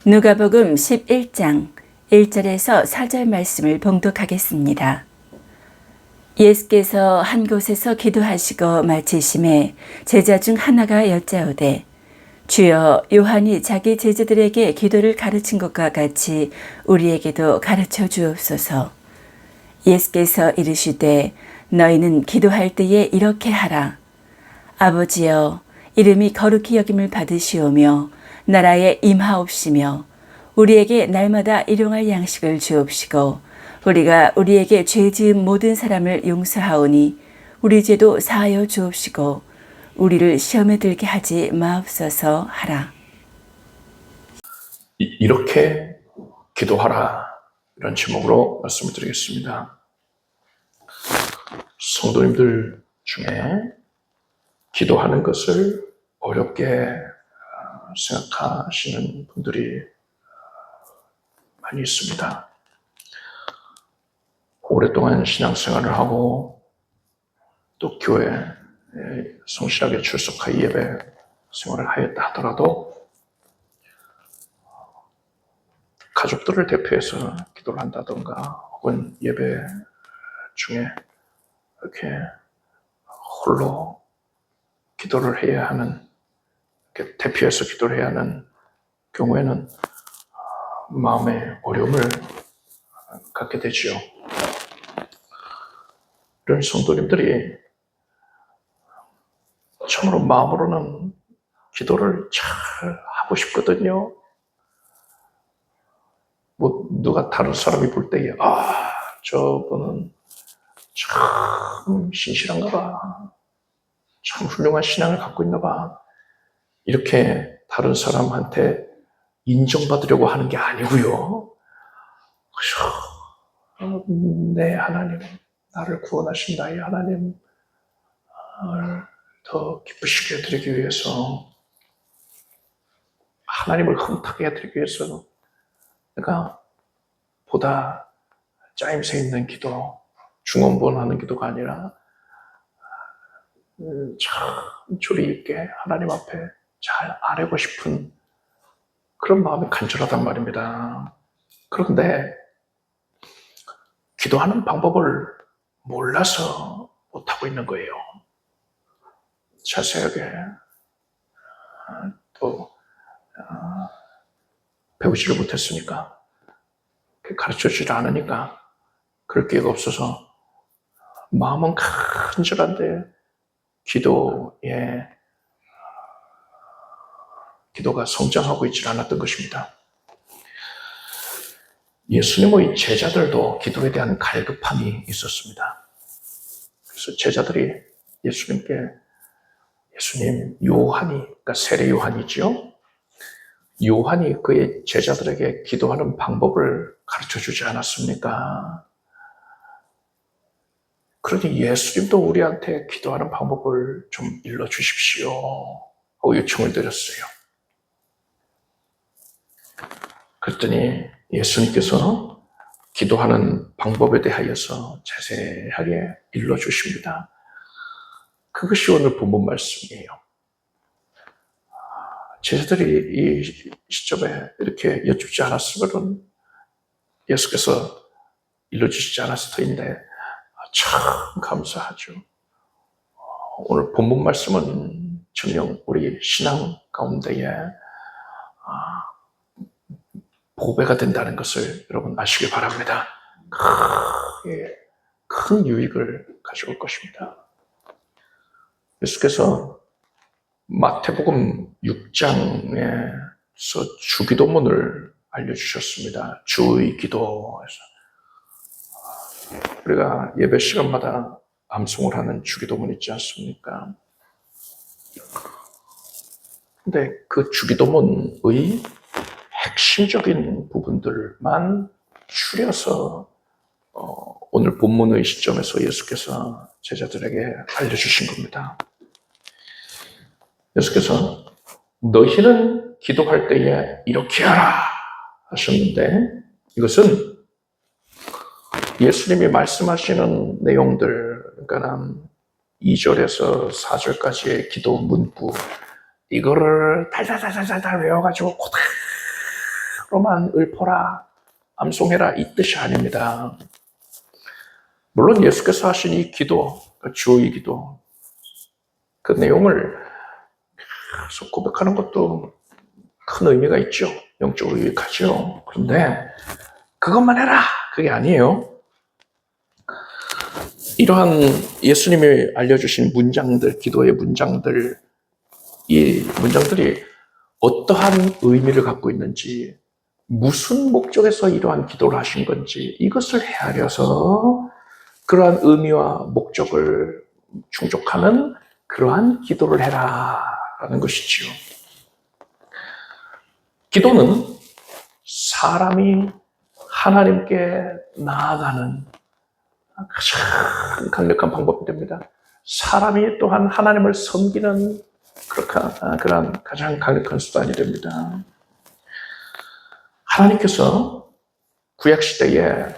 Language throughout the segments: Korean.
누가복음 11장 1절에서 4절 말씀을 봉독하겠습니다. 예수께서 한 곳에서 기도하시고 마치심에 제자 중 하나가 여짜오되 주여, 요한이 자기 제자들에게 기도를 가르친 것과 같이 우리에게도 가르쳐 주옵소서. 예수께서 이르시되 너희는 기도할 때에 이렇게 하라. 아버지여, 이름이 거룩히 여김을 받으시오며 나라에 임하옵시며 우리에게 날마다 일용할 양식을 주옵시고 우리가 우리에게 죄 지은 모든 사람을 용서하오니 우리 죄도 사하여 주옵시고 우리를 시험에 들게 하지 마옵소서 하라. 이렇게 기도하라, 이런 제목으로 말씀을 드리겠습니다. 성도님들 중에 기도하는 것을 어렵게 생각하시는 분들이 많이 있습니다. 오랫동안 신앙생활을 하고 또 교회에 성실하게 출석하여 예배 생활을 하였다 하더라도 가족들을 대표해서 기도를 한다던가 혹은 예배 중에 이렇게 홀로 기도를 해야 하는, 이렇게 대표해서 기도를 해야 하는 경우에는 마음의 어려움을 갖게 되지요. 이런 성도님들이 참으로 마음으로는 기도를 잘 하고 싶거든요. 누가 다른 사람이 볼 때에 저분은 참 신실한가 봐, 참 훌륭한 신앙을 갖고 있나 봐, 이렇게 다른 사람한테 인정받으려고 하는 게 아니고요. 내 하나님, 나를 구원하신 나의 하나님을 더 기쁘시게 해드리기 위해서, 하나님을 흐뭇하게 해드리기 위해서 내가 보다 짜임새 있는 기도, 중언부언하는 기도가 아니라 참 조리 있게 하나님 앞에 잘 아뢰고 싶은 그런 마음이 간절하단 말입니다. 그런데 기도하는 방법을 몰라서 못하고 있는 거예요. 자세하게 또 배우지를 못했으니까, 가르쳐주지 않으니까 그럴 기회가 없어서 마음은 간절한데 기도가 성장하고 있지 않았던 것입니다. 예수님의 제자들도 기도에 대한 갈급함이 있었습니다. 그래서 제자들이 예수님께, 예수님, 요한이, 그러니까 세례 요한이죠. 요한이 그의 제자들에게 기도하는 방법을 가르쳐주지 않았습니까? 그러니 예수님도 우리한테 기도하는 방법을 좀 일러주십시오 하고 요청을 드렸어요. 그랬더니 예수님께서 기도하는 방법에 대하여서 자세하게 일러주십니다. 그것이 오늘 본문 말씀이에요. 제자들이 이 시점에 이렇게 여쭙지 않았으면 예수께서 일러주시지 않았을 터인데 참 감사하죠. 오늘 본문 말씀은 정녕 우리 신앙 가운데에 보배가 된다는 것을 여러분 아시길 바랍니다. 큰 유익을 가져올 것입니다. 예수께서 마태복음 6장에서 주기도문을 알려주셨습니다. 주의 기도에서 우리가 예배 시간마다 암송을 하는 주기도문 있지 않습니까? 근데 그 주기도문의 핵심적인 부분들만 추려서 오늘 본문의 시점에서 예수께서 제자들에게 알려주신 겁니다. 예수께서 너희는 기도할 때에 이렇게 하라 하셨는데, 이것은 예수님이 말씀하시는 내용들, 그러니까 2절에서 4절까지의 기도 문구, 이거를 달달달달달 외워가지고 로만 읊어라, 암송해라 이 뜻이 아닙니다. 물론 예수께서 하신 이 기도, 주의 기도, 그 내용을 계속 고백하는 것도 큰 의미가 있죠. 영적으로 유익하죠. 그런데 그것만 해라, 그게 아니에요. 이러한 예수님이 알려주신 문장들, 기도의 문장들, 이 문장들이 어떠한 의미를 갖고 있는지, 무슨 목적에서 이러한 기도를 하신 건지 이것을 헤아려서 그러한 의미와 목적을 충족하는 그러한 기도를 해라라는 것이지요. 기도는 사람이 하나님께 나아가는 가장 강력한 방법이 됩니다. 사람이 또한 하나님을 섬기는 그런 가장 강력한 수단이 됩니다. 하나님께서 구약시대에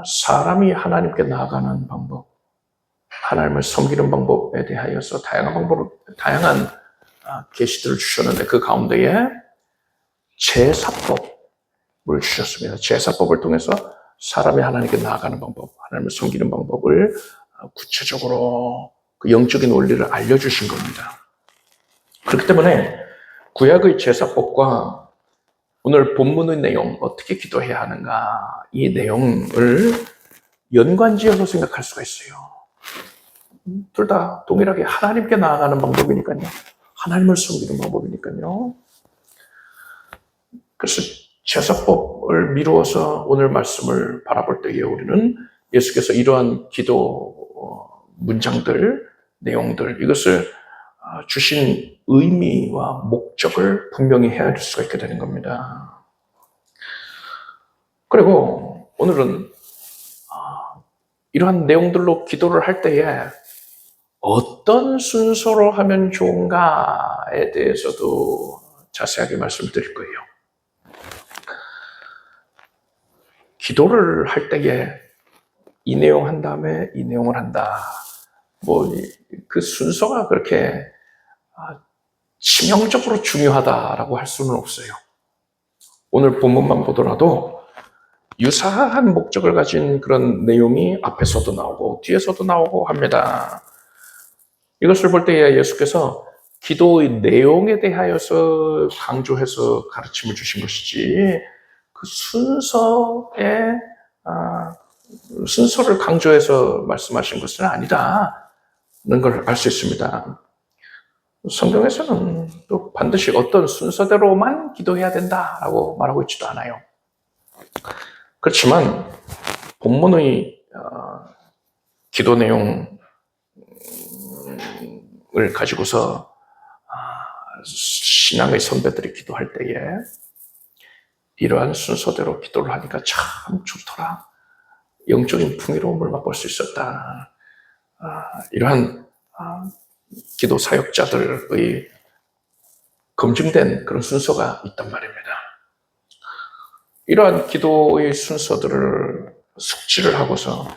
사람이 하나님께 나아가는 방법, 하나님을 섬기는 방법에 대하여서 다양한 계시들을 주셨는데 그 가운데에 제사법을 주셨습니다. 제사법을 통해서 사람이 하나님께 나아가는 방법, 하나님을 섬기는 방법을 구체적으로 그 영적인 원리를 알려주신 겁니다. 그렇기 때문에 구약의 제사법과 오늘 본문의 내용, 어떻게 기도해야 하는가, 이 내용을 연관지어서 생각할 수가 있어요. 둘 다 동일하게 하나님께 나아가는 방법이니까요. 하나님을 섬기는 방법이니까요. 그래서 제사법을 미루어서 오늘 말씀을 바라볼 때에 우리는 예수께서 이러한 기도 문장들, 내용들, 이것을 주신 의미와 목적을 분명히 헤아릴 수가 있게 되는 겁니다. 그리고 오늘은 이러한 내용들로 기도를 할 때에 어떤 순서로 하면 좋은가에 대해서도 자세하게 말씀드릴 거예요. 기도를 할 때에 이 내용 한 다음에 이 내용을 한다. 그 순서가 그렇게 치명적으로 중요하다라고 할 수는 없어요. 오늘 본문만 보더라도 유사한 목적을 가진 그런 내용이 앞에서도 나오고 뒤에서도 나오고 합니다. 이것을 볼 때에 예수께서 기도의 내용에 대하여서 강조해서 가르침을 주신 것이지 그 순서를 강조해서 말씀하신 것은 아니다는 걸 알 수 있습니다. 성경에서는 또 반드시 어떤 순서대로만 기도해야 된다라고 말하고 있지도 않아요. 그렇지만 본문의 기도 내용을 가지고서 신앙의 선배들이 기도할 때에 이러한 순서대로 기도를 하니까 참 좋더라. 영적인 풍요로움을 맛볼 수 있었다. 이러한 기도 사역자들의 검증된 그런 순서가 있단 말입니다. 이러한 기도의 순서들을 숙지를 하고서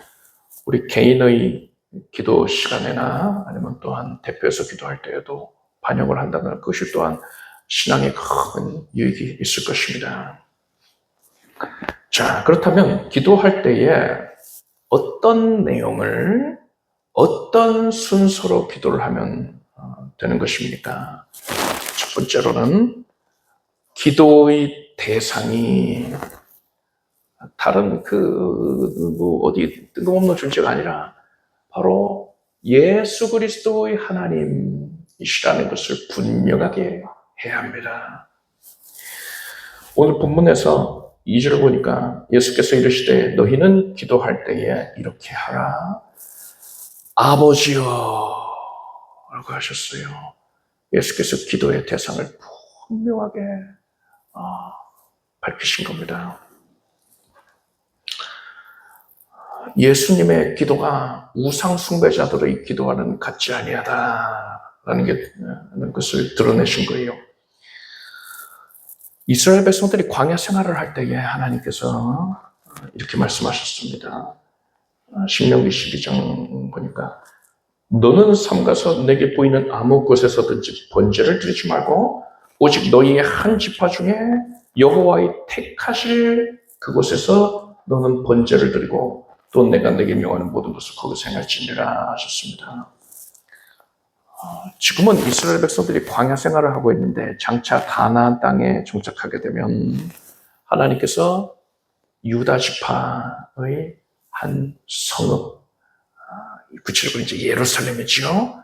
우리 개인의 기도 시간에나 아니면 또한 대표해서 기도할 때에도 반영을 한다면 그것이 또한 신앙에 큰 유익이 있을 것입니다. 자, 그렇다면 기도할 때에 어떤 내용을 어떤 순서로 기도를 하면 되는 것입니까? 첫 번째로는 기도의 대상이 다른 어디 뜬금없는 존재가 아니라 바로 예수 그리스도의 하나님이시라는 것을 분명하게 해야 합니다. 오늘 본문에서 2절을 보니까 예수께서 이르시되 너희는 기도할 때에 이렇게 하라. 아버지여 라고 하셨어요. 예수께서 기도의 대상을 분명하게 밝히신 겁니다. 예수님의 기도가 우상 숭배자들의 기도와는 같지 아니하다라는 것을 드러내신 거예요. 이스라엘 백성들이 광야 생활을 할 때에 하나님께서 이렇게 말씀하셨습니다. 신명기 12장 보니까 너는 삼가서 내게 보이는 아무 곳에서든지 번제를 드리지 말고 오직 너희의 한 지파 중에 여호와의 택하실 그곳에서 너는 번제를 드리고 또 내가 내게 명하는 모든 것을 거기서 행할지니라 하셨습니다. 지금은 이스라엘 백성들이 광야 생활을 하고 있는데 장차 가나안 땅에 정착하게 되면 하나님께서 유다 지파의 한 성읍, 구체적으로 이제 예루살렘이지요.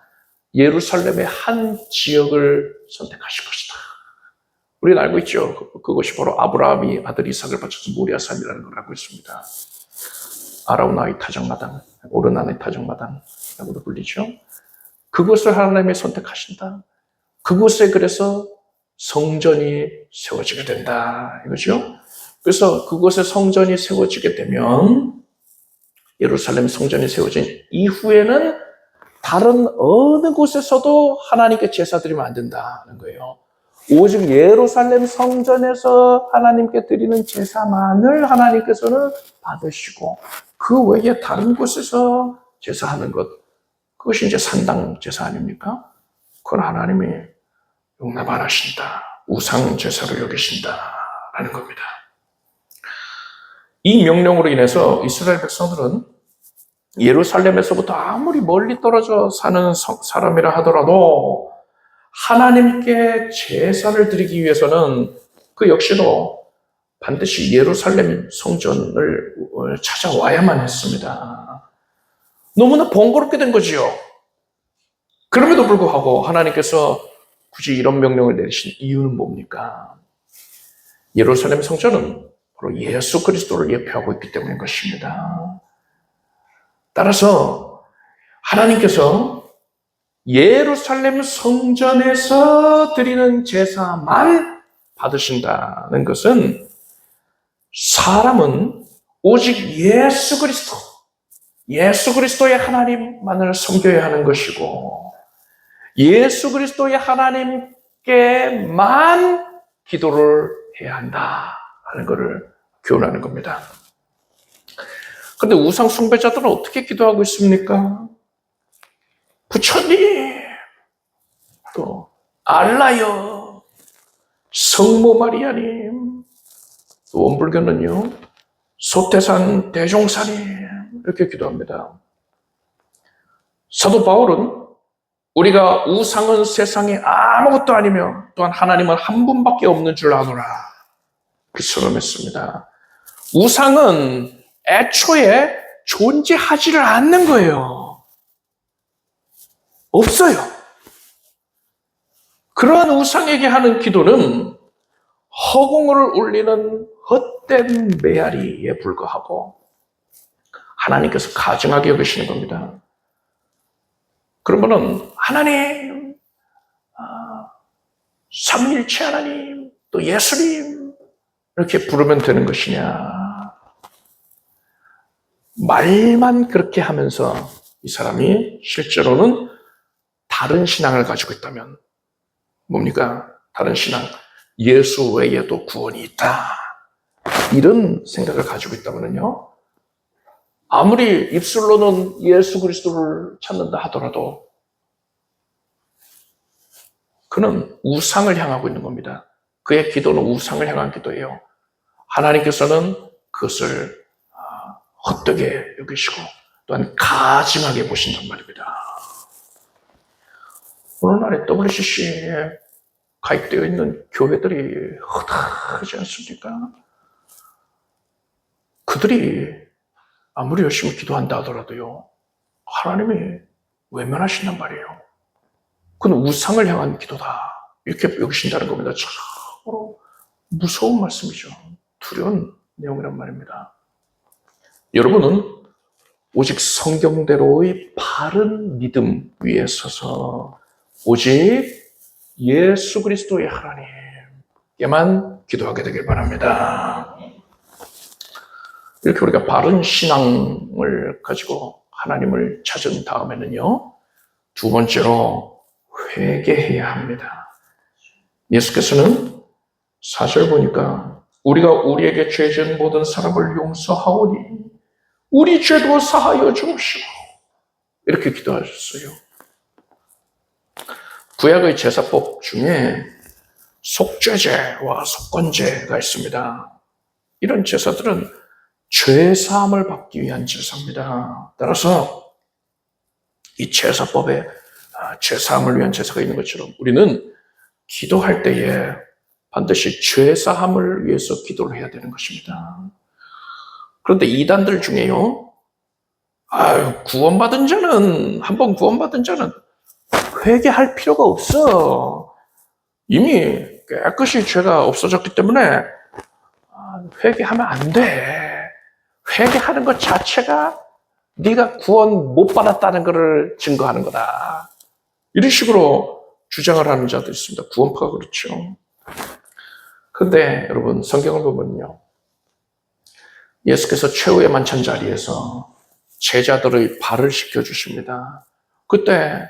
예루살렘의 한 지역을 선택하실 것이다. 우리는 알고 있죠. 그것이 바로 아브라함이 아들 이삭을 바쳐서 모리아산이라는 걸 알고 있습니다. 아라우나의 타작마당, 오르나의 타작마당이라고도 불리죠. 그것을 하나님이 선택하신다. 그곳에 그래서 성전이 세워지게 된다. 이거죠. 그래서 그곳에 성전이 세워지게 되면 예루살렘 성전이 세워진 이후에는 다른 어느 곳에서도 하나님께 제사 드리면 안 된다는 거예요. 오직 예루살렘 성전에서 하나님께 드리는 제사만을 하나님께서는 받으시고 그 외에 다른 곳에서 제사하는 것, 그것이 이제 산당 제사 아닙니까? 그건 하나님이 용납 안 하신다. 우상 제사로 여기신다라는 겁니다. 이 명령으로 인해서 이스라엘 백성들은 예루살렘에서부터 아무리 멀리 떨어져 사는 사람이라 하더라도 하나님께 제사를 드리기 위해서는 그 역시도 반드시 예루살렘 성전을 찾아와야만 했습니다. 너무나 번거롭게 된 거지요. 그럼에도 불구하고 하나님께서 굳이 이런 명령을 내리신 이유는 뭡니까? 예루살렘 성전은 바로 예수 그리스도를 예표하고 있기 때문인 것입니다. 따라서 하나님께서 예루살렘 성전에서 드리는 제사만 받으신다는 것은 사람은 오직 예수 그리스도의 하나님만을 섬겨야 하는 것이고 예수 그리스도의 하나님께만 기도를 해야 한다는 것을 교훈하는 겁니다. 그런데 우상 숭배자들은 어떻게 기도하고 있습니까? 부처님, 또 알라여, 성모 마리아님, 또 원불교는요, 소태산 대종사님 이렇게 기도합니다. 사도 바울은 우리가 우상은 세상에 아무것도 아니며 또한 하나님은 한 분밖에 없는 줄 아노라 그 선언했습니다. 우상은 애초에 존재하지를 않는 거예요. 없어요. 그러한 우상에게 하는 기도는 허공을 울리는 헛된 메아리에 불과하고 하나님께서 가증하게 여기시는 겁니다. 그러면은 하나님, 삼위일체 하나님, 또 예수님 이렇게 부르면 되는 것이냐? 말만 그렇게 하면서 이 사람이 실제로는 다른 신앙을 가지고 있다면 뭡니까? 다른 신앙, 예수 외에도 구원이 있다. 이런 생각을 가지고 있다면요. 아무리 입술로는 예수 그리스도를 찾는다 하더라도 그는 우상을 향하고 있는 겁니다. 그의 기도는 우상을 향한 기도예요. 하나님께서는 그것을 헛되게 여기시고 또한 가증하게 보신단 말입니다. 오늘날에 WCC에 가입되어 있는 교회들이 허다하지 않습니까? 그들이 아무리 열심히 기도한다 하더라도요, 하나님이 외면하신단 말이에요. 그건 우상을 향한 기도다. 이렇게 여기신다는 겁니다. 참으로 무서운 말씀이죠. 두려운 내용이란 말입니다. 여러분은 오직 성경대로의 바른 믿음 위에 서서 오직 예수 그리스도의 하나님께만 기도하게 되길 바랍니다. 이렇게 우리가 바른 신앙을 가지고 하나님을 찾은 다음에는요, 두 번째로 회개해야 합니다. 예수께서는 4절 보니까 우리가 우리에게 죄 지은 모든 사람을 용서하오니 우리 죄도 사하여 주옵시고 이렇게 기도하셨어요. 구약의 제사법 중에 속죄제와 속건제가 있습니다. 이런 제사들은 죄사함을 받기 위한 제사입니다. 따라서 이 제사법에 죄사함을 위한 제사가 있는 것처럼 우리는 기도할 때에 반드시 죄사함을 위해서 기도를 해야 되는 것입니다. 그런데 이단들 중에요, 구원받은 자는, 한번 구원받은 자는 회개할 필요가 없어. 이미 깨끗이 죄가 없어졌기 때문에 회개하면 안 돼. 회개하는 것 자체가 네가 구원 못 받았다는 것을 증거하는 거다. 이런 식으로 주장을 하는 자도 있습니다. 구원파가 그렇죠. 그런데 여러분, 성경을 보면요, 예수께서 최후의 만찬 자리에서 제자들의 발을 씻겨주십니다. 그때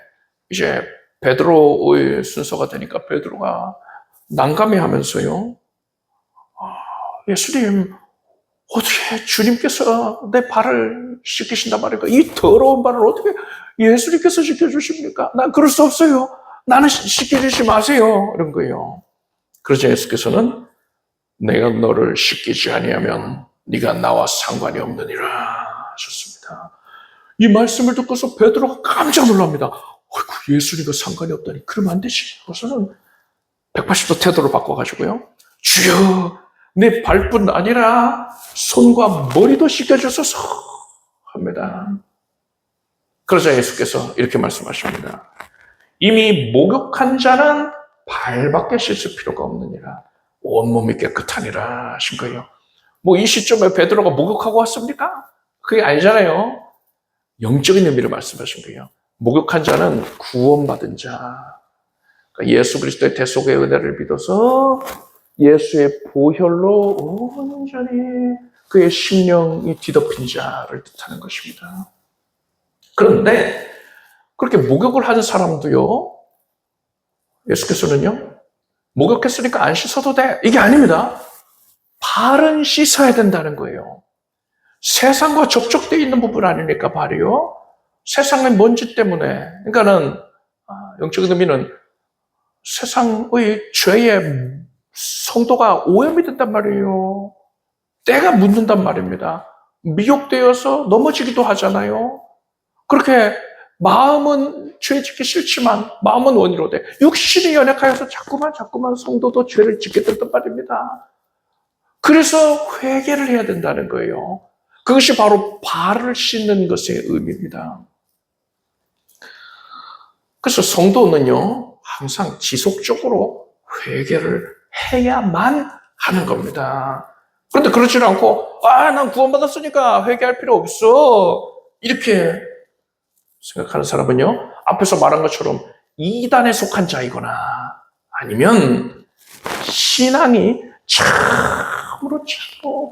이제 베드로의 순서가 되니까 베드로가 난감해하면서요, 예수님, 어떻게 주님께서 내 발을 씻기신단 말입니까? 이 더러운 발을 어떻게 예수님께서 씻겨주십니까? 난 그럴 수 없어요. 나는 씻겨주지 마세요. 이런 거예요. 그러자 예수께서는 내가 너를 씻기지 아니하면 네가 나와 상관이 없느니라 하셨습니다. 이 말씀을 듣고서 베드로가 깜짝 놀랍니다. 어이구, 예수님과 상관이 없다니 그러면 안 되지. 그래서는 180도 태도를 바꿔가지고요, 주여, 내 발뿐 아니라 손과 머리도 씻겨주소서 합니다. 그러자 예수께서 이렇게 말씀하십니다. 이미 목욕한 자는 발밖에 씻을 필요가 없느니라. 온몸이 깨끗하니라 하신 거예요. 뭐 이 시점에 베드로가 목욕하고 왔습니까? 그게 아니잖아요. 영적인 의미를 말씀하신 거예요. 목욕한 자는 구원받은 자. 그러니까 예수 그리스도의 대속의 은혜를 믿어서 예수의 보혈로 온전히 그의 심령이 뒤덮인 자를 뜻하는 것입니다. 그런데 그렇게 목욕을 하는 사람도요, 예수께서는요, 목욕했으니까 안 씻어도 돼, 이게 아닙니다. 발은 씻어야 된다는 거예요. 세상과 접촉되어 있는 부분 아닙니까, 발이요? 세상의 먼지 때문에, 그러니까는 영적인 의미는 세상의 죄의 성도가 오염이 된단 말이에요. 때가 묻는단 말입니다. 미혹되어서 넘어지기도 하잖아요. 그렇게 마음은 죄 짓기 싫지만 마음은 원이로 돼. 육신이 연약하여서 자꾸만 성도도 죄를 짓게 된단 말입니다. 그래서 회개를 해야 된다는 거예요. 그것이 바로 발을 씻는 것의 의미입니다. 그래서 성도는요, 항상 지속적으로 회개를 해야만 하는 겁니다. 그런데 그렇지 않고, 난 구원받았으니까 회개할 필요 없어, 이렇게 생각하는 사람은요, 앞에서 말한 것처럼 이단에 속한 자이거나 아니면 신앙이 참으로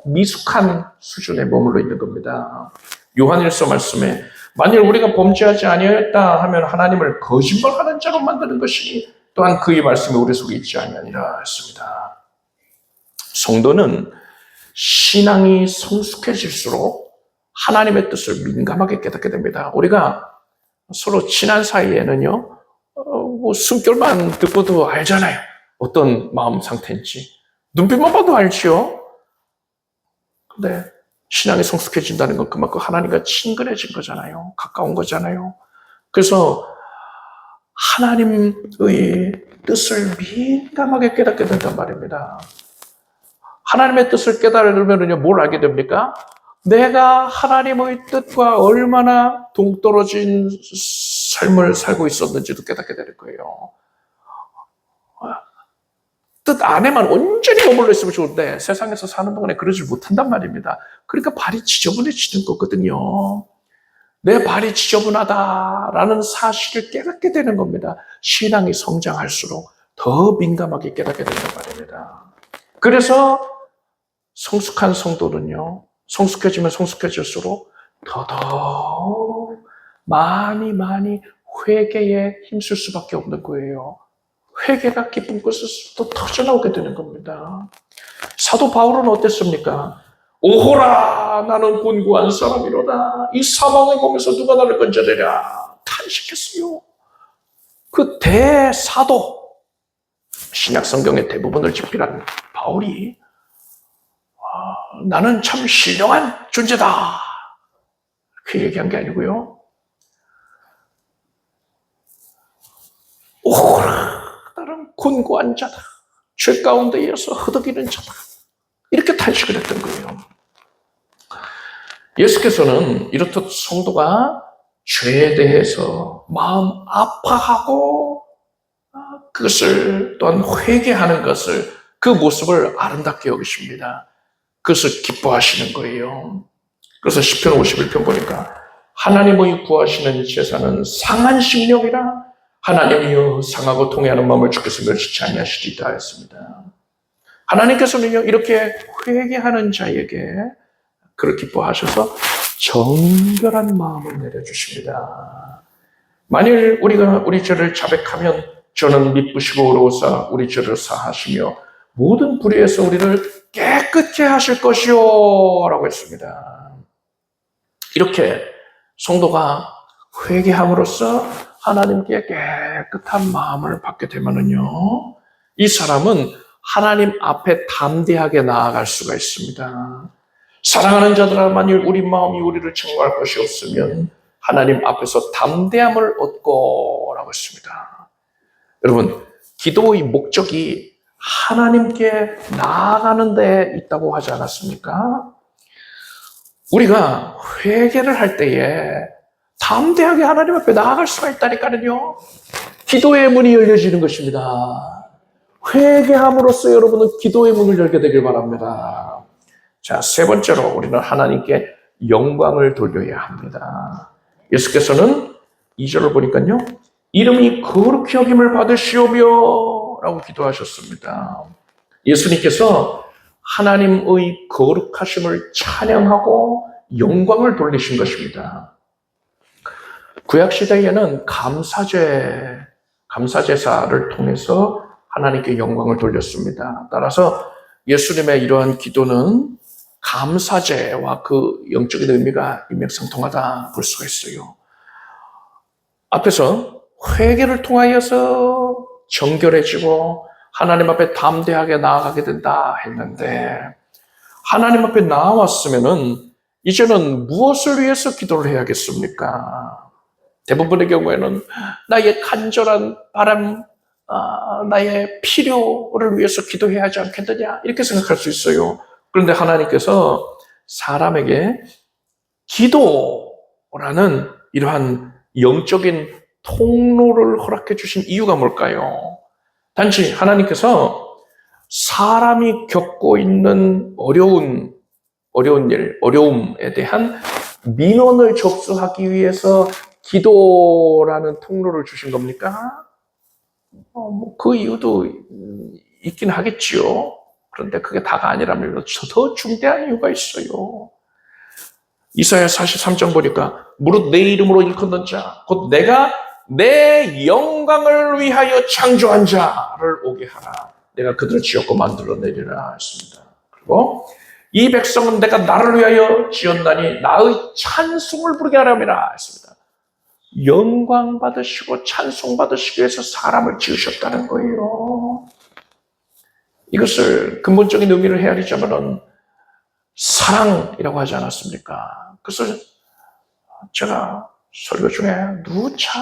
미숙한 수준에 머물러 있는 겁니다. 요한일서 말씀에 만일 우리가 범죄하지 아니하였다 하면 하나님을 거짓말하는 자로 만드는 것이니 또한 그의 말씀이 우리 속에 있지 아니하니라 했습니다. 성도는 신앙이 성숙해질수록 하나님의 뜻을 민감하게 깨닫게 됩니다. 우리가 서로 친한 사이에는요, 숨결만 듣고도 알잖아요. 어떤 마음 상태인지. 눈빛만 봐도 알지요. 근데 신앙이 성숙해진다는 건 그만큼 하나님과 친근해진 거잖아요. 가까운 거잖아요. 그래서 하나님의 뜻을 민감하게 깨닫게 된단 말입니다. 하나님의 뜻을 깨달으면요, 뭘 알게 됩니까? 내가 하나님의 뜻과 얼마나 동떨어진 삶을 살고 있었는지도 깨닫게 될 거예요. 뜻 안에만 온전히 머물러 있으면 좋은데 세상에서 사는 동안에 그러지 못한단 말입니다. 그러니까 발이 지저분해지는 거거든요. 내 발이 지저분하다라는 사실을 깨닫게 되는 겁니다. 신앙이 성장할수록 더 민감하게 깨닫게 된단 말입니다. 그래서 성숙한 성도는요, 성숙해지면 성숙해질수록 더더욱 많이 회개에 힘쓸 수밖에 없는 거예요. 회개가 깊은 곳에서 또 터져나오게 되는 겁니다. 사도 바울은 어땠습니까? 오호라, 나는 곤고한 사람이로다. 이 사망의 몸에서 누가 나를 건져내랴. 탄식했어요. 그 대사도, 신약 성경의 대부분을 집필한 바울이 나는 참 신령한 존재다 그 얘기한 게 아니고요. 오라 나는 곤고한 자다. 죄 가운데에서 허덕이는 자다. 이렇게 탄식을 했던 거예요. 예수께서는 이렇듯 성도가 죄에 대해서 마음 아파하고 그것을 또한 회개하는 것을 그 모습을 아름답게 여기십니다. 그것을 기뻐하시는 거예요. 그래서 시편 51편 보니까 하나님의 구하시는 제사는 상한 심령이라 하나님이여 상하고 통회하는 마음을 주께서 멸시치 아니하시리다 했습니다. 하나님께서는요 이렇게 회개하는 자에게 그를 기뻐하셔서 정결한 마음을 내려주십니다. 만일 우리가 우리 죄를 자백하면 저는 미쁘시고 의로우사 우리 죄를 사하시며 모든 불의에서 우리를 깨끗게 하실 것이요 라고 했습니다. 이렇게 성도가 회개함으로써 하나님께 깨끗한 마음을 받게 되면은요 이 사람은 하나님 앞에 담대하게 나아갈 수가 있습니다. 사랑하는 자들아 만일 우리 마음이 우리를 책망할 것이 없으면 하나님 앞에서 담대함을 얻고 라고 했습니다. 여러분 기도의 목적이 하나님께 나아가는 데 있다고 하지 않았습니까? 우리가 회개를 할 때에 담대하게 하나님 앞에 나아갈 수가 있다니까요. 기도의 문이 열려지는 것입니다. 회개함으로써 여러분은 기도의 문을 열게 되길 바랍니다. 자, 세 번째로 우리는 하나님께 영광을 돌려야 합니다. 예수께서는 2절을 보니까요. 이름이 거룩히 여김을 받으시오며 라고 기도하셨습니다. 예수님께서 하나님의 거룩하심을 찬양하고 영광을 돌리신 것입니다. 구약시대에는 감사제사를 통해서 하나님께 영광을 돌렸습니다. 따라서 예수님의 이러한 기도는 감사제와 그 영적인 의미가 일맥상통하다 볼 수가 있어요. 앞에서 회개를 통하여서 정결해지고 하나님 앞에 담대하게 나아가게 된다 했는데 하나님 앞에 나왔으면은 이제는 무엇을 위해서 기도를 해야겠습니까? 대부분의 경우에는 나의 간절한 바람, 나의 필요를 위해서 기도해야 하지 않겠느냐 이렇게 생각할 수 있어요. 그런데 하나님께서 사람에게 기도라는 이러한 영적인 통로를 허락해 주신 이유가 뭘까요? 단지 하나님께서 사람이 겪고 있는 어려운 일, 어려움에 대한 민원을 접수하기 위해서 기도라는 통로를 주신 겁니까? 그 이유도 있긴 하겠지요. 그런데 그게 다가 아니라면 더 중대한 이유가 있어요. 이사야 43장 보니까 무릇 내 이름으로 일컫는 자, 곧 내가 내 영광을 위하여 창조한 자를 오게 하라. 내가 그들을 지었고 만들어내리라 했습니다. 그리고 이 백성은 내가 나를 위하여 지었나니 나의 찬송을 부르게 하라미라 했습니다. 영광 받으시고 찬송 받으시기 위해서 사람을 지으셨다는 거예요. 이것을 근본적인 의미를 헤아리자면 사랑이라고 하지 않았습니까? 그것을 제가 설교 중에 누차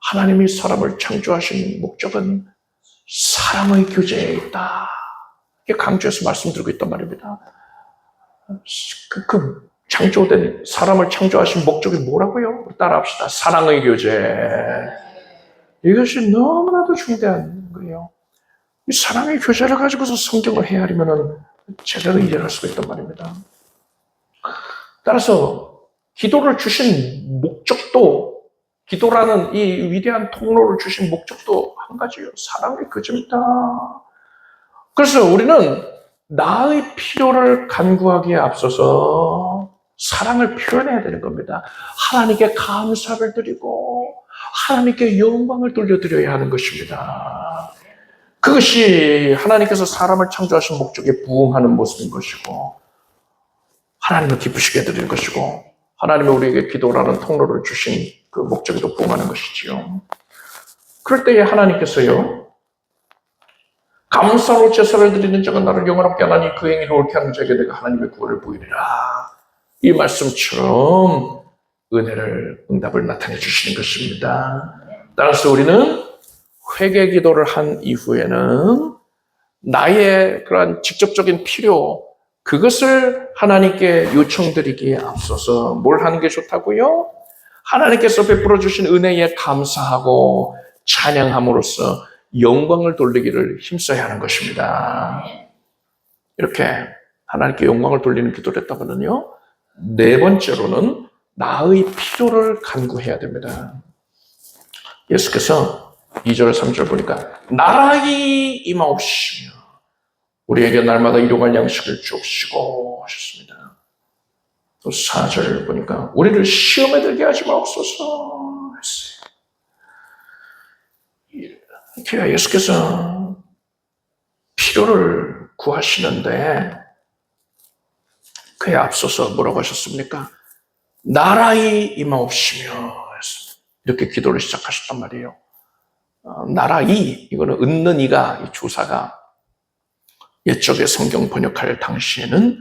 하나님이 사람을 창조하신 목적은 사랑의 교제에 있다. 이렇게 강조해서 말씀드리고 있단 말입니다. 그 창조된 사람을 창조하신 목적이 뭐라고요? 따라합시다. 사랑의 교제. 이것이 너무나도 중대한 거예요. 이 사랑의 교제를 가지고서 성경을 헤아리면 제대로 이해할 수가 있단 말입니다. 따라서 기도를 주신 목적도, 기도라는 이 위대한 통로를 주신 목적도 한 가지요. 사랑의 교제입니다. 그래서 우리는 나의 필요를 간구하기에 앞서서 사랑을 표현해야 되는 겁니다. 하나님께 감사를 드리고 하나님께 영광을 돌려드려야 하는 것입니다. 그것이 하나님께서 사람을 창조하신 목적에 부응하는 모습인 것이고 하나님을 기쁘시게 해드리는 것이고 하나님이 우리에게 기도라는 통로를 주신 그 목적에도 부응하는 것이지요. 그럴 때에 하나님께서요 감사로 제사를 드리는 자가 나를 영원롭게 하나니 그 행위를 옳게 하는 자에게 내가 하나님의 구원을 보이리라. 이 말씀처럼 은혜를, 응답을 나타내 주시는 것입니다. 따라서 우리는 회개 기도를 한 이후에는 나의 그러한 직접적인 필요, 그것을 하나님께 요청드리기에 앞서서 뭘 하는 게 좋다고요? 하나님께서 베풀어 주신 은혜에 감사하고 찬양함으로써 영광을 돌리기를 힘써야 하는 것입니다. 이렇게 하나님께 영광을 돌리는 기도를 했다면요, 네 번째로는 나의 필요를 간구해야 됩니다. 예수께서 2절 3절 보니까 나라의 임하옵시며 우리에게 날마다 일용할 양식을 주옵시고 하셨습니다. 또 4절 보니까 우리를 시험에 들게 하지 마옵소서 했어요. 이렇게 예수께서 필요를 구하시는데 그에 앞서서 뭐라고 하셨습니까? 나라의 임하옵시며 이렇게 기도를 시작하셨단 말이에요. 나라의, 이거는 은는 이가, 이 조사가 옛적에 성경 번역할 당시에는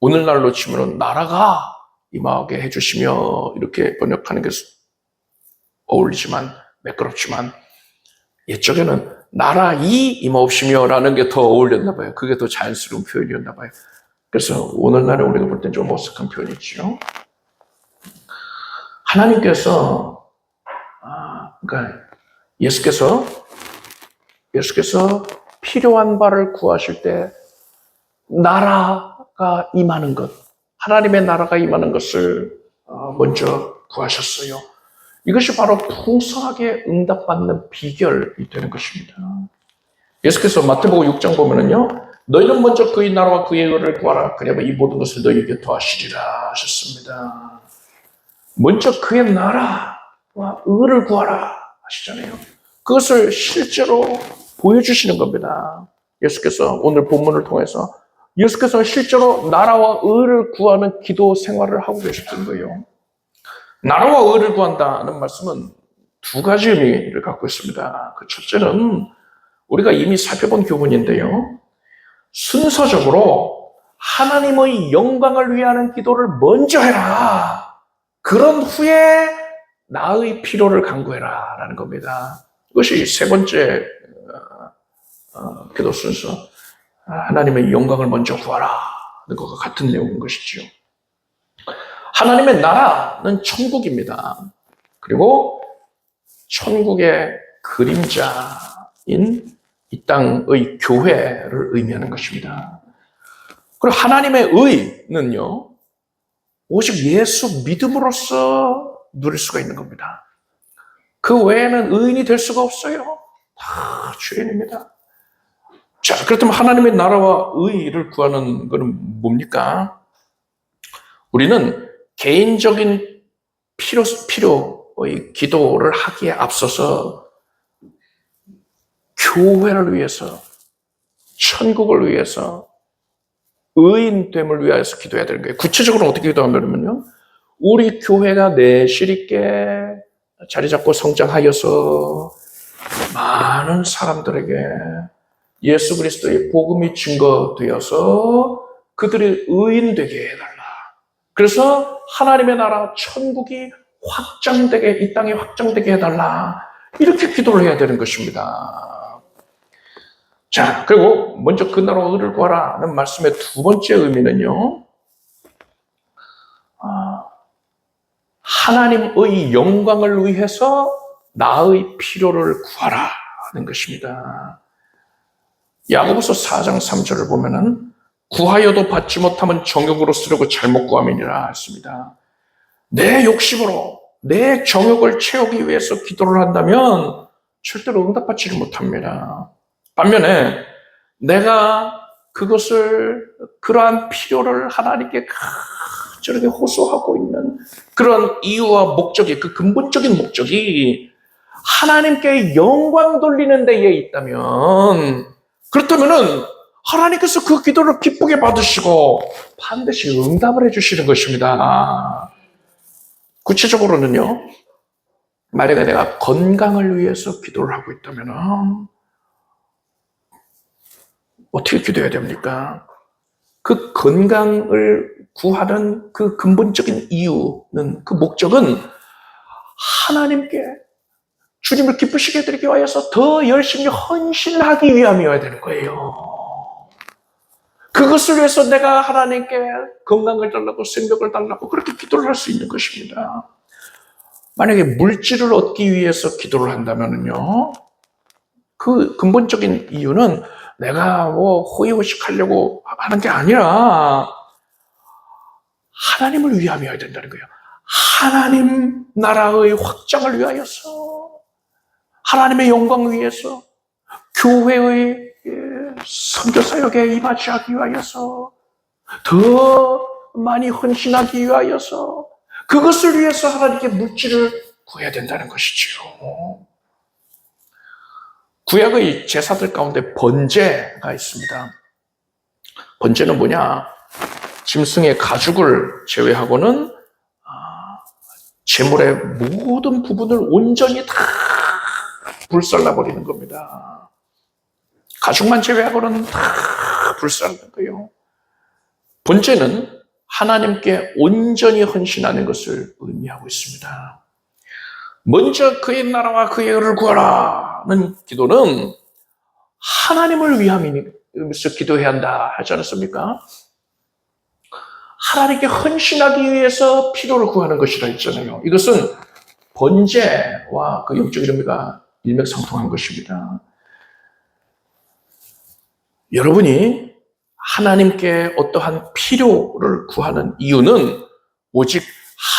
오늘날로 치면 나라가 임하게 해주시며 이렇게 번역하는 게 어울리지만 매끄럽지만 옛적에는 나라의 임하옵시며 라는 게 더 어울렸나 봐요. 그게 더 자연스러운 표현이었나 봐요. 그래서 오늘날에 우리가 볼 땐 좀 어색한 표현이죠. 하나님께서 그러니까 예수께서 필요한 바를 구하실 때 나라가 임하는 것, 하나님의 나라가 임하는 것을 먼저 구하셨어요. 이것이 바로 풍성하게 응답받는 비결이 되는 것입니다. 예수께서 마태복음 6장 보면은요, 너희는 먼저 그의 나라와 그의 의를 구하라. 그래야만 이 모든 것을 너희에게 더하시리라 하셨습니다. 먼저 그의 나라와 의를 구하라 하시잖아요. 그것을 실제로 보여주시는 겁니다. 예수께서 오늘 본문을 통해서 예수께서 실제로 나라와 의를 구하는 기도 생활을 하고 계셨던 거예요. 나라와 의를 구한다는 말씀은 두 가지 의미를 갖고 있습니다. 그 첫째는 우리가 이미 살펴본 교훈인데요. 순서적으로 하나님의 영광을 위하는 기도를 먼저 해라. 그런 후에 나의 필요를 간구해라 라는 겁니다. 이것이 세 번째 기도 순서, 하나님의 영광을 먼저 구하라 하는 것과 같은 내용인 것이지요. 하나님의 나라는 천국입니다. 그리고 천국의 그림자인 이 땅의 교회를 의미하는 것입니다. 그리고 하나님의 의는요, 오직 예수 믿음으로써 누릴 수가 있는 겁니다. 그 외에는 의인이 될 수가 없어요. 다 죄인입니다. 자, 그렇다면 하나님의 나라와 의를 구하는 것은 뭡니까? 우리는 개인적인 필요의 기도를 하기에 앞서서 교회를 위해서, 천국을 위해서, 의인됨을 위해서 기도해야 되는 거예요. 구체적으로 어떻게 기도하면요, 우리 교회가 내실 있게 자리 잡고 성장하여서 많은 사람들에게 예수 그리스도의 복음이 증거되어서 그들이 의인 되게 해달라. 그래서 하나님의 나라 천국이 확장되게, 이 땅에 확장되게 해달라. 이렇게 기도를 해야 되는 것입니다. 자, 그리고 먼저 그 나라와 의를 구하라는 말씀의 두 번째 의미는요, 하나님의 영광을 위해서 나의 필요를 구하라 하는 것입니다. 야고보서 4장 3절을 보면은 구하여도 받지 못하면 정욕으로 쓰려고 잘못 구함이니라 했습니다. 내 욕심으로 내 정욕을 채우기 위해서 기도를 한다면 절대로 응답받지를 못합니다. 반면에 내가 그것을, 그러한 필요를 하나님께 저렇게 호소하고 있는 그런 이유와 목적이, 그 근본적인 목적이 하나님께 영광 돌리는 데에 있다면, 그렇다면은 하나님께서 그 기도를 기쁘게 받으시고 반드시 응답을 해주시는 것입니다. 구체적으로는요, 만약에 내가 건강을 위해서 기도를 하고 있다면 어떻게 기도해야 됩니까? 그 건강을 구하는 그 근본적인 이유는, 그 목적은 하나님께 주님을 기쁘시게 해드리기 위해서 더 열심히 헌신하기 위함이어야 되는 거예요. 그것을 위해서 내가 하나님께 건강을 달라고 생명을 달라고 그렇게 기도를 할 수 있는 것입니다. 만약에 물질을 얻기 위해서 기도를 한다면요, 그 근본적인 이유는 내가 뭐 호의호식하려고 하는 게 아니라 하나님을 위함이어야 된다는 거예요. 하나님 나라의 확장을 위하여서, 하나님의 영광을 위해서, 교회의 선교사역에 임하지 위하여서, 더 많이 헌신하기 위하여서, 그것을 위해서 하나님께 물질을 구해야 된다는 것이지요. 구약의 제사들 가운데 번제가 있습니다. 번제는 뭐냐? 짐승의 가죽을 제외하고는 제물의 모든 부분을 온전히 다 불살라버리는 겁니다. 가죽만 제외하고는 다 불살라는 거예요. 번제는 하나님께 온전히 헌신하는 것을 의미하고 있습니다. 먼저 그의 나라와 그의 의를 구하라는 기도는 하나님을 위함이면서 기도해야 한다 하지 않았습니까? 하나님께 헌신하기 위해서 필요를 구하는 것이라 했잖아요. 이것은 번제와 그 영적 의미가 일맥상통한 것입니다. 여러분이 하나님께 어떠한 필요를 구하는 이유는 오직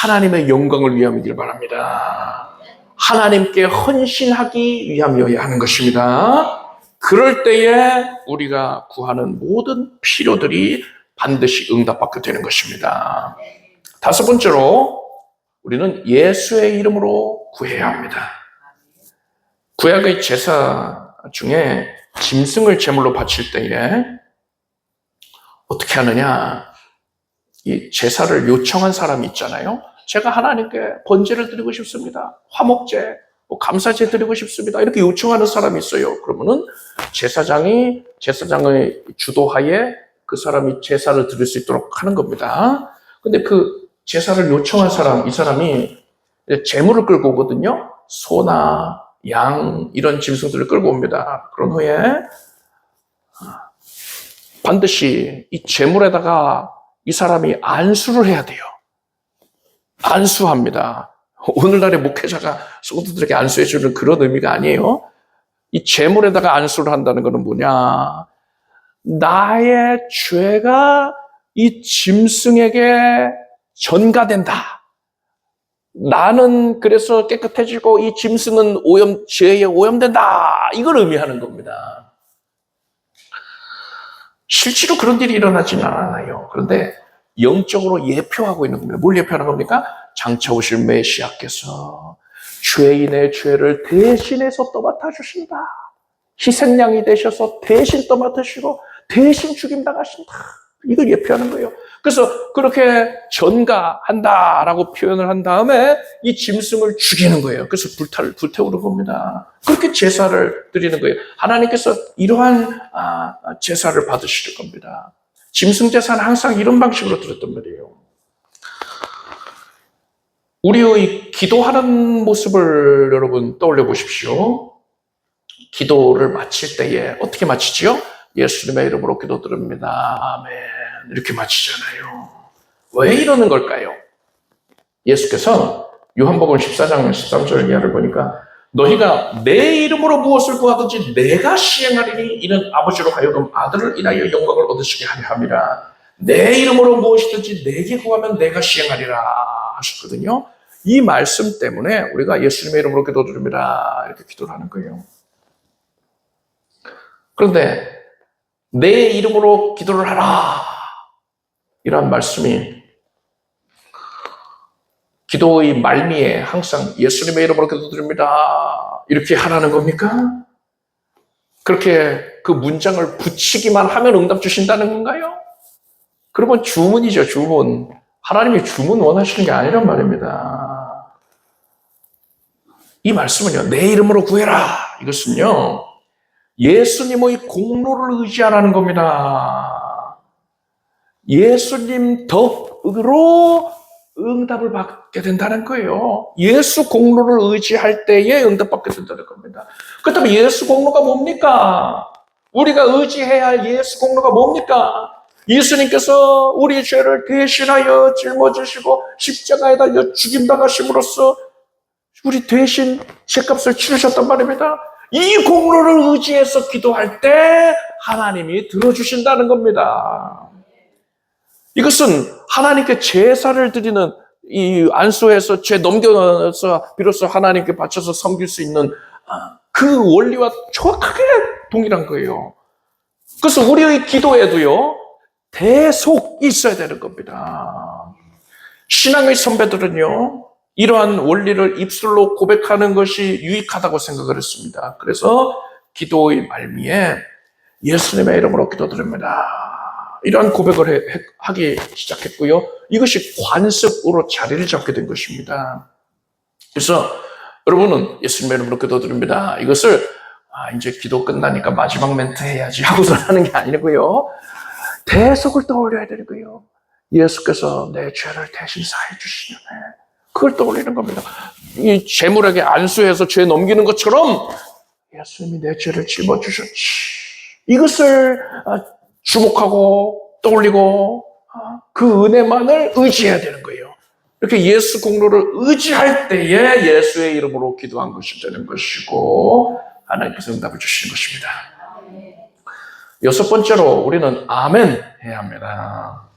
하나님의 영광을 위함이길 바랍니다. 하나님께 헌신하기 위함이어야 하는 것입니다. 그럴 때에 우리가 구하는 모든 필요들이 반드시 응답받게 되는 것입니다. 다섯 번째로 우리는 예수의 이름으로 구해야 합니다. 구약의 제사 중에 짐승을 제물로 바칠 때에 어떻게 하느냐, 이 제사를 요청한 사람이 있잖아요. 제가 하나님께 번제를 드리고 싶습니다. 화목제, 감사제 드리고 싶습니다. 이렇게 요청하는 사람이 있어요. 그러면은 제사장의 주도하에 그 사람이 제사를 드릴 수 있도록 하는 겁니다. 근데 그 제사를 요청한 사람, 이 사람이 제물을 끌고 오거든요. 소나 양 이런 짐승들을 끌고 옵니다. 그런 후에 반드시 이 제물에다가 이 사람이 안수를 해야 돼요. 안수합니다. 오늘날의 목회자가 성도들에게 안수해 주는 그런 의미가 아니에요. 이 제물에다가 안수를 한다는 것은 뭐냐? 나의 죄가 이 짐승에게 전가된다. 나는 그래서 깨끗해지고 이 짐승은 죄에 오염된다. 이걸 의미하는 겁니다. 실제로 그런 일이 일어나지는 않아요. 그런데 영적으로 예표하고 있는 겁니다. 뭘 예표하는 겁니까? 장차 오실 메시아께서 죄인의 죄를 대신해서 떠맡아 주신다. 희생양이 되셔서 대신 떠맡으시고 대신 죽임당하신다. 이걸 예표하는 거예요. 그래서 그렇게 전가한다라고 표현을 한 다음에 이 짐승을 죽이는 거예요. 그래서 불태우는 겁니다. 그렇게 제사를 드리는 거예요. 하나님께서 이러한 제사를 받으실 겁니다. 짐승 제사는 항상 이런 방식으로 드렸단 말이에요. 우리의 기도하는 모습을 여러분 떠올려 보십시오. 기도를 마칠 때에 어떻게 마치지요? 예수님의 이름으로 기도드립니다. 아멘. 이렇게 마치잖아요. 왜 이러는 걸까요? 예수께서 요한복음 14장 13절 이하를 보니까 너희가 내 이름으로 무엇을 구하든지 내가 시행하리니 이는 아버지로 하여금 아들을 인하여 영광을 얻으시게 하려 함이라. 내 이름으로 무엇이든지 내게 구하면 내가 시행하리라 하셨거든요. 이 말씀 때문에 우리가 예수님의 이름으로 기도드립니다. 이렇게 기도를 하는 거예요. 그런데 내 이름으로 기도를 하라. 이런 말씀이 기도의 말미에 항상 예수님의 이름으로 기도드립니다. 이렇게 하라는 겁니까? 그렇게 그 문장을 붙이기만 하면 응답 주신다는 건가요? 그러면 주문이죠, 주문. 하나님이 주문 원하시는 게 아니란 말입니다. 이 말씀은요, 내 이름으로 구해라. 이것은요, 예수님의 공로를 의지하라는 겁니다. 예수님 덕으로 응답을 받게 된다는 거예요. 예수 공로를 의지할 때에 응답받게 된다는 겁니다. 그렇다면 예수 공로가 뭡니까? 우리가 의지해야 할 예수 공로가 뭡니까? 예수님께서 우리의 죄를 대신하여 짊어지시고 십자가에 달려 죽임당하심으로써 우리 대신 죄값을 치르셨단 말입니다. 이 공로를 의지해서 기도할 때 하나님이 들어주신다는 겁니다. 이것은 하나님께 제사를 드리는 이 안수에서 죄 넘겨서 비로소 하나님께 바쳐서 섬길 수 있는 그 원리와 정확하게 동일한 거예요. 그래서 우리의 기도에도요, 대속이 있어야 되는 겁니다. 신앙의 선배들은요, 이러한 원리를 입술로 고백하는 것이 유익하다고 생각을 했습니다. 그래서 기도의 말미에 예수님의 이름으로 기도드립니다. 이러한 고백을 하기 시작했고요. 이것이 관습으로 자리를 잡게 된 것입니다. 그래서 여러분은 예수님의 이름으로 기도드립니다. 이것을 이제 기도 끝나니까 마지막 멘트 해야지 하고서 하는 게 아니고요. 대속을 떠올려야 되는 거예요. 예수께서 내 죄를 대신 사해 주시네. 그걸 떠올리는 겁니다. 이 재물에게 안수해서 죄 넘기는 것처럼 예수님이 내 죄를 짊어주셨지. 이것을 주목하고 떠올리고 그 은혜만을 의지해야 되는 거예요. 이렇게 예수 공로를 의지할 때에 예수의 이름으로 기도한 것이 되는 것이고 하나님께서 응답을 주시는 것입니다. 여섯 번째로 우리는 아멘 해야 합니다.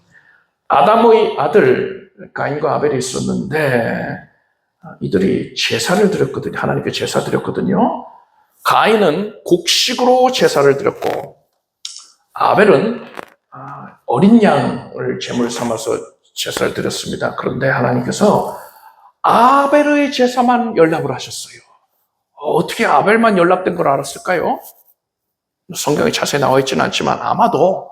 아담의 아들 가인과 아벨이 있었는데 이들이 제사를 드렸거든요. 하나님께 제사 드렸거든요. 가인은 곡식으로 제사를 드렸고 아벨은 어린 양을 제물 삼아서 제사를 드렸습니다. 그런데 하나님께서 아벨의 제사만 연락을 하셨어요. 어떻게 아벨만 연락된 걸 알았을까요? 성경에 자세히 나와 있지는 않지만 아마도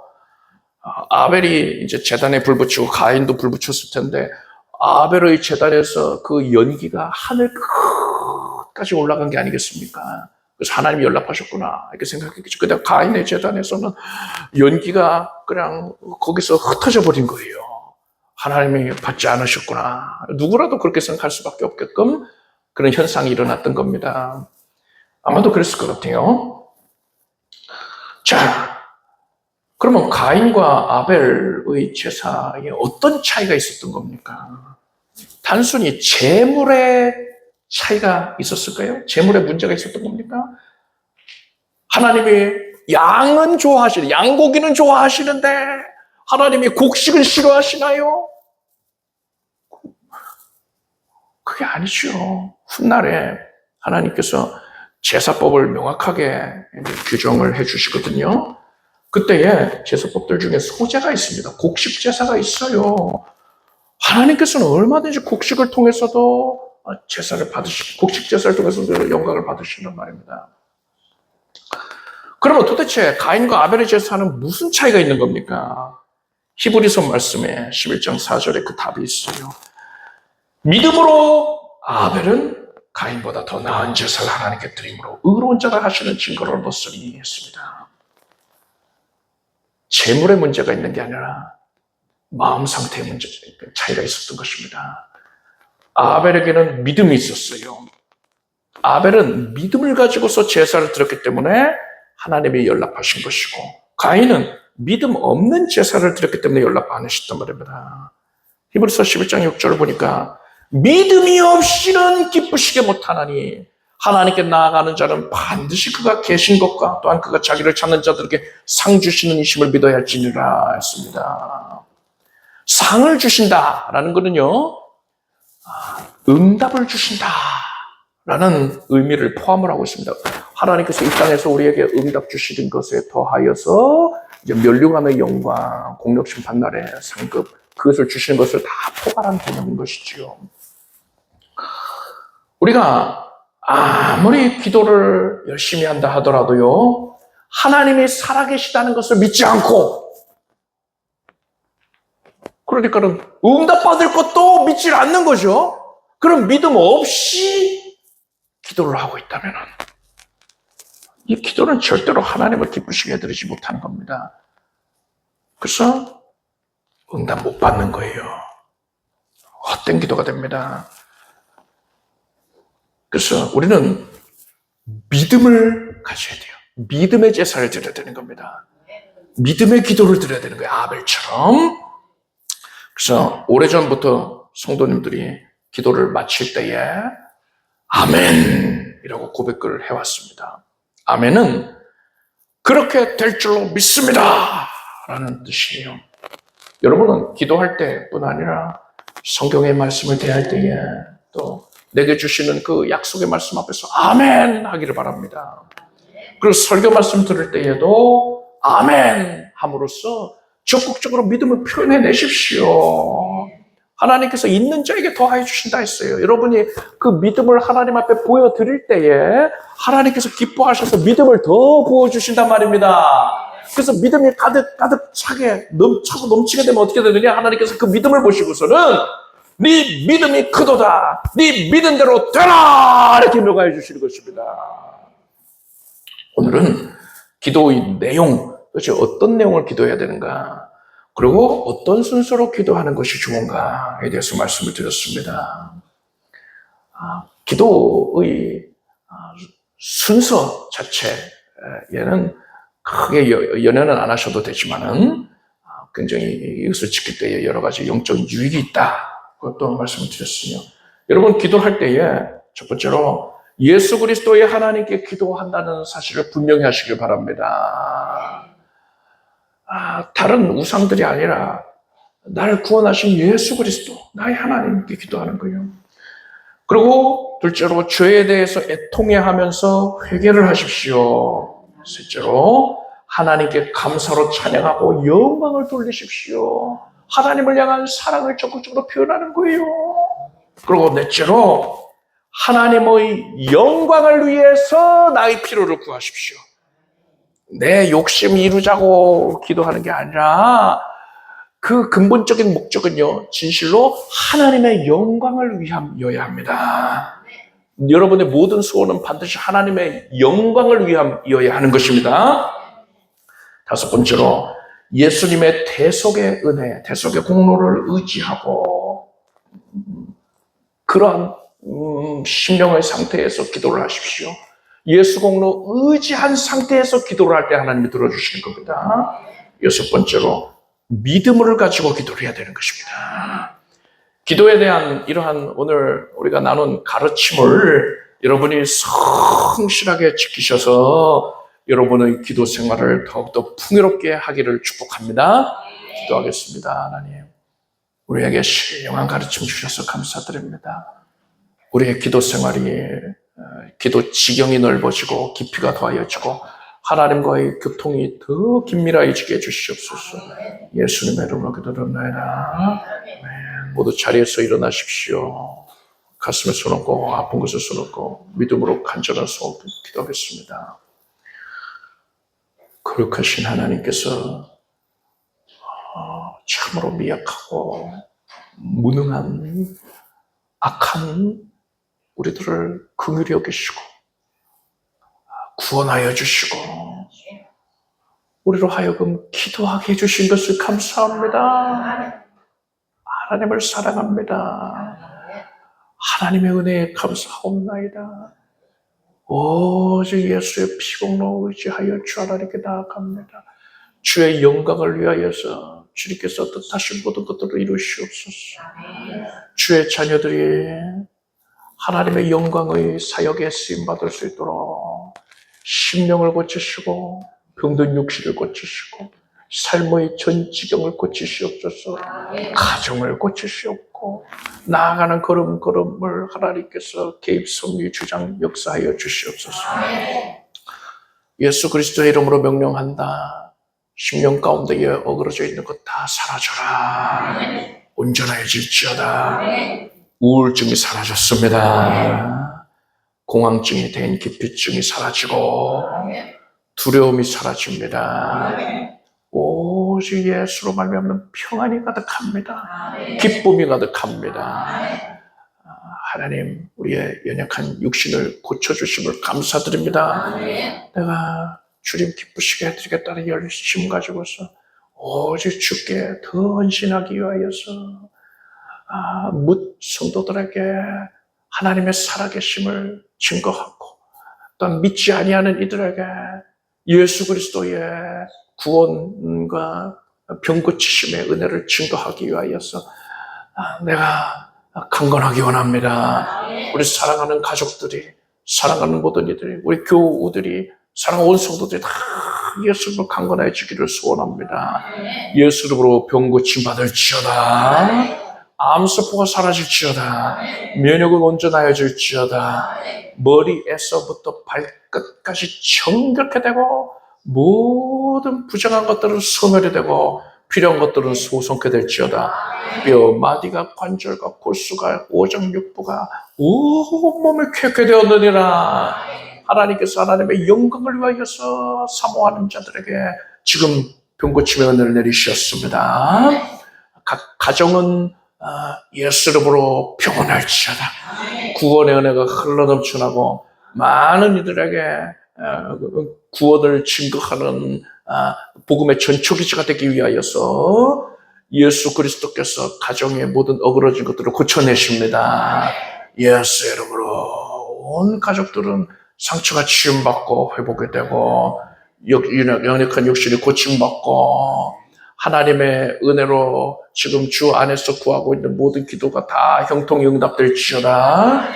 아벨이 이제 제단에 불 붙이고 가인도 불 붙였을 텐데 아벨의 제단에서 그 연기가 하늘 끝까지 올라간 게 아니겠습니까? 그래서 하나님이 연락하셨구나 이렇게 생각했겠죠. 근데 가인의 제단에서는 연기가 그냥 거기서 흩어져 버린 거예요. 하나님이 받지 않으셨구나. 누구라도 그렇게 생각할 수밖에 없게끔 그런 현상이 일어났던 겁니다. 아마도 그랬을 것 같아요. 자, 그러면 가인과 아벨의 제사에 어떤 차이가 있었던 겁니까? 단순히 재물의 차이가 있었을까요? 재물에 문제가 있었던 겁니까? 하나님이 양은 좋아하시는, 양고기는 좋아하시는데 하나님이 곡식을 싫어하시나요? 그게 아니죠. 훗날에 하나님께서 제사법을 명확하게 규정을 해주시거든요. 그때에 제사법들 중에 소제가 있습니다. 곡식 제사가 있어요. 하나님께서는 얼마든지 곡식을 통해서도 제사를 곡식 제사를 통해서도 영광을 받으신단 말입니다. 그러면 도대체 가인과 아벨의 제사는 무슨 차이가 있는 겁니까? 히브리서 말씀에 11장 4절에 그 답이 있어요. 믿음으로 아벨은 가인보다 더 나은 제사를 하나님께 드림으로 의로운 자가 하시는 증거를 얻었으니 했습니다. 재물의 문제가 있는 게 아니라 마음 상태의 문제, 차이가 있었던 것입니다. 아벨에게는 믿음이 있었어요. 아벨은 믿음을 가지고서 제사를 드렸기 때문에 하나님이 연락하신 것이고 가인은 믿음 없는 제사를 드렸기 때문에 연락 안 하셨단 말입니다. 히브리서 11장 6절을 보니까 믿음이 없이는 기쁘시게 못하나니 하나님께 나아가는 자는 반드시 그가 계신 것과 또한 그가 자기를 찾는 자들에게 상 주시는 이심을 믿어야 할지니라 했습니다. 상을 주신다라는 것은요, 응답을 주신다라는 의미를 포함을 하고 있습니다. 하나님께서 이 땅에서 우리에게 응답 주시는 것에 더하여서 이제 멸류관의 영광, 공력심 판날의 상급, 그것을 주시는 것을 다 포괄한 개념인 것이지요. 우리가 아무리 기도를 열심히 한다 하더라도요, 하나님이 살아계시다는 것을 믿지 않고, 그러니까는 응답받을 것도 믿지 않는 거죠. 그럼 믿음 없이 기도를 하고 있다면 이 기도는 절대로 하나님을 기쁘시게 해드리지 못하는 겁니다. 그래서 응답 못 받는 거예요. 헛된 기도가 됩니다. 그래서 우리는 믿음을 가져야 돼요. 믿음의 제사를 드려야 되는 겁니다. 믿음의 기도를 드려야 되는 거예요. 아벨처럼. 그래서 오래전부터 성도님들이 기도를 마칠 때에 아멘! 이라고 고백을 해왔습니다. 아멘은 그렇게 될 줄로 믿습니다! 라는 뜻이에요. 여러분은 기도할 때뿐 아니라 성경의 말씀을 대할 때에 또 내게 주시는 그 약속의 말씀 앞에서 아멘! 하기를 바랍니다. 그리고 설교 말씀 들을 때에도 아멘! 함으로써 적극적으로 믿음을 표현해 내십시오. 하나님께서 있는 자에게 더하여 주신다 했어요. 여러분이 그 믿음을 하나님 앞에 보여드릴 때에 하나님께서 기뻐하셔서 믿음을 더 부어주신단 말입니다. 그래서 믿음이 가득 차게 차고 넘치게 되면 어떻게 되느냐? 하나님께서 그 믿음을 보시고서는 네 믿음이 크도다. 네 믿은 대로 되라. 이렇게 묘가해 주시는 것입니다. 오늘은 기도의 내용, 도대체 어떤 내용을 기도해야 되는가? 그리고 어떤 순서로 기도하는 것이 좋은가에 대해서 말씀을 드렸습니다. 기도의 순서 자체에는 크게 연연은 안 하셔도 되지만은 굉장히 이것을 지킬 때에 여러 가지 영적 유익이 있다. 그것도 말씀을 드렸으며, 여러분 기도할 때에 첫 번째로 예수 그리스도의 하나님께 기도한다는 사실을 분명히 하시길 바랍니다. 다른 우상들이 아니라 나를 구원하신 예수 그리스도, 나의 하나님께 기도하는 거예요. 그리고 둘째로 죄에 대해서 애통해하면서 회개를 하십시오. 셋째로 하나님께 감사로 찬양하고 영광을 돌리십시오. 하나님을 향한 사랑을 적극적으로 표현하는 거예요. 그리고 넷째로 하나님의 영광을 위해서 나의 필요를 구하십시오. 내 욕심 이루자고 기도하는 게 아니라 그 근본적인 목적은요, 진실로 하나님의 영광을 위함이어야 합니다. 여러분의 모든 소원은 반드시 하나님의 영광을 위함이어야 하는 것입니다. 다섯 번째로 예수님의 대속의 은혜, 대속의 공로를 의지하고 그러한 심령의 상태에서 기도를 하십시오. 예수 공로 의지한 상태에서 기도를 할 때 하나님이 들어주시는 겁니다. 여섯 번째로 믿음을 가지고 기도를 해야 되는 것입니다. 기도에 대한 이러한 오늘 우리가 나눈 가르침을 여러분이 성실하게 지키셔서 여러분의 기도 생활을 더욱더 풍요롭게 하기를 축복합니다. 기도하겠습니다. 하나님, 우리에게 신령한 가르침 주셔서 감사드립니다. 우리의 기도 생활이 기도 지경이 넓어지고 깊이가 더하여지고 하나님과의 교통이 더 긴밀해지게 해주시옵소서. 예수님의 이름으로 기도드립니다. 모두 자리에서 일어나십시오. 가슴에 손 얹고 아픈 곳에 손 얹고 믿음으로 간절한 소원 기도하겠습니다. 거룩하신 하나님께서 참으로 미약하고 무능한 악한 우리들을 긍휼히 여기시고 구원하여 주시고 우리로 하여금 기도하게 해주신 것을 감사합니다. 하나님을 사랑합니다. 하나님의 은혜에 감사하옵나이다. 오직 예수의 피공로 의지하여 주 하나님께 나아갑니다. 주의 영광을 위하여서 주님께서 뜻하신 모든 것들을 이루시옵소서. 주의 자녀들이 하나님의 영광의 사역에 쓰임받을 수 있도록 심령을 고치시고 병든 육신을 고치시고 삶의 전 지경을 고치시옵소서. 가정을 고치시옵고 나아가는 걸음걸음을 하나님께서 개입 섭리 주장 역사하여 주시옵소서. 예수 그리스도의 이름으로 명령한다. 심령 가운데에 어그러져 있는 것 다 사라져라. 온전해질지어다. 우울증이 사라졌습니다. 공황증이 된 기피증이 사라지고 두려움이 사라집니다. 오직 예수로 말미암는 평안이 가득합니다. 기쁨이 가득합니다. 하나님, 우리의 연약한 육신을 고쳐주심을 감사드립니다. 내가 주님 기쁘시게 해드리겠다는 열심 가지고서 오직 주께 더 헌신하기 위하여서 묻 성도들에게 하나님의 살아계심을 증거하고 또한 믿지 아니하는 이들에게 예수 그리스도의 구원과 병 고치심의 은혜를 증거하기 위하여서 내가 강건하기 원합니다. 우리 사랑하는 가족들이, 사랑하는 모든 이들이, 우리 교우들이, 사랑하는 온 성도들이 다 예수 이름으로 강건해지기를 소원합니다. 예수 이름으로 병 고침 받을지어다. 암세포가 사라질지어다. 면역은 온전하여질지어다. 머리에서부터 발끝까지 정결케 되고 모든 부정한 것들은 소멸이 되고 필요한 것들은 소성케 될지어다. 뼈, 마디가, 관절과 골수가, 오장육부가 온몸을 쾌쾌 되었느니라. 하나님께서 하나님의 영광을 위하여서 사모하는 자들에게 지금 병고침의 은혜를 내리셨습니다. 각 가정은 예수 이름으로 평안할지어다. 구원의 은혜가 흘러넘쳐나고 많은 이들에게 구원을 증거하는 복음의 전초기지가 되기 위하여서 예수 그리스도께서 가정의 모든 어그러진 것들을 고쳐내십니다. 예수 이름으로 온 가족들은 상처가 치유받고 회복이 되고 연약한 육신이 고침받고 하나님의 은혜로 지금 주 안에서 구하고 있는 모든 기도가 다 형통이 응답될지어다.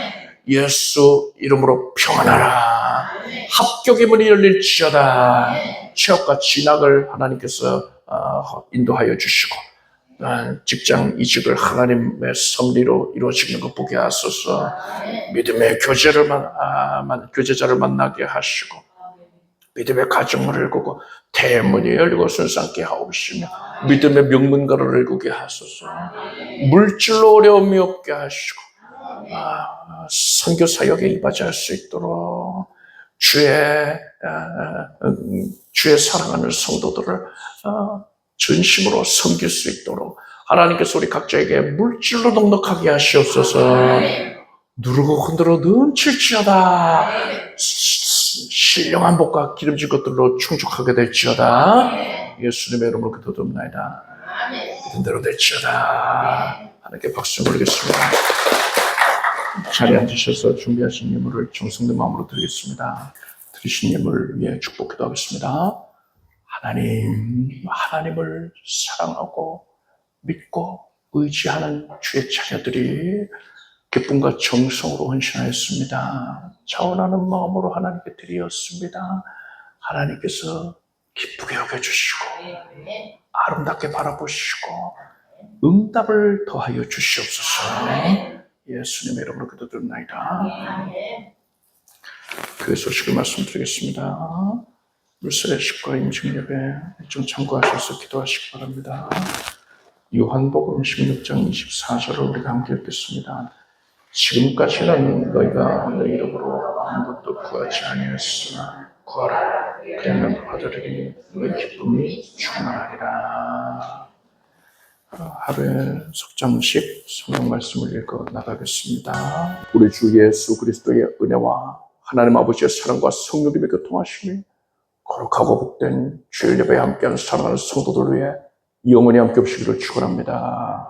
예수 이름으로 평안하라. 합격의 문이 열릴지어다. 취업과 진학을 하나님께서 인도하여 주시고 직장 이직을 하나님의 섭리로 이루어지는 것 보게 하소서. 믿음의 교제자를 만나게 하시고 믿음의 가정을 일구고 대문이 열리고 순상케 하옵시며 믿음의 명문가를 일구게 하소서. 물질로 어려움이 없게 하시고 선교 사역에 임하지 수 있도록 주의 사랑하는 성도들을 전심으로 섬길 수 있도록 하나님께서 우리 각자에게 물질로 넉넉하게 하시옵소서. 누르고 흔들어 넘칠지어다. 신령한 복과 기름진 것들로 충족하게 될지어다. 예수님의 이름으로 기도드립니다. 믿은 대로 될지어다. 하나님께 박수 드리겠습니다. 자리에 앉으셔서 준비하신 예물을 정성된 마음으로 드리겠습니다. 드리신 예물을 위해 축복 기도하겠습니다. 하나님을 사랑하고 믿고 의지하는 주의 자녀들이 기쁨과 정성으로 헌신하였습니다. 자원하는 마음으로 하나님께 드리었습니다. 하나님께서 기쁘게 여겨주시고 아름답게 바라보시고 응답을 더하여 주시옵소서. 예수님의 이름으로 기도드립니다. 그 소식을 말씀드리겠습니다. 물세례식과 임직예배 일정 참고하셔서 기도하시기 바랍니다. 요한복음 16장 24절을 우리가 함께 읽겠습니다. 지금까지는 너희가 내 이름으로 아무것도 구하지 아니하였으나 구하라. 그러면 받으리니 너희 기쁨이 충만하리라. 하루에 석 장씩 성경 말씀을 읽어 나가겠습니다. 우리 주 예수 그리스도의 은혜와 하나님 아버지의 사랑과 성령님의 교통하심이 거룩하고 복된 주일 예배에 함께하는 사랑하는 성도들 위해 영원히 함께 없으기를 축원합니다.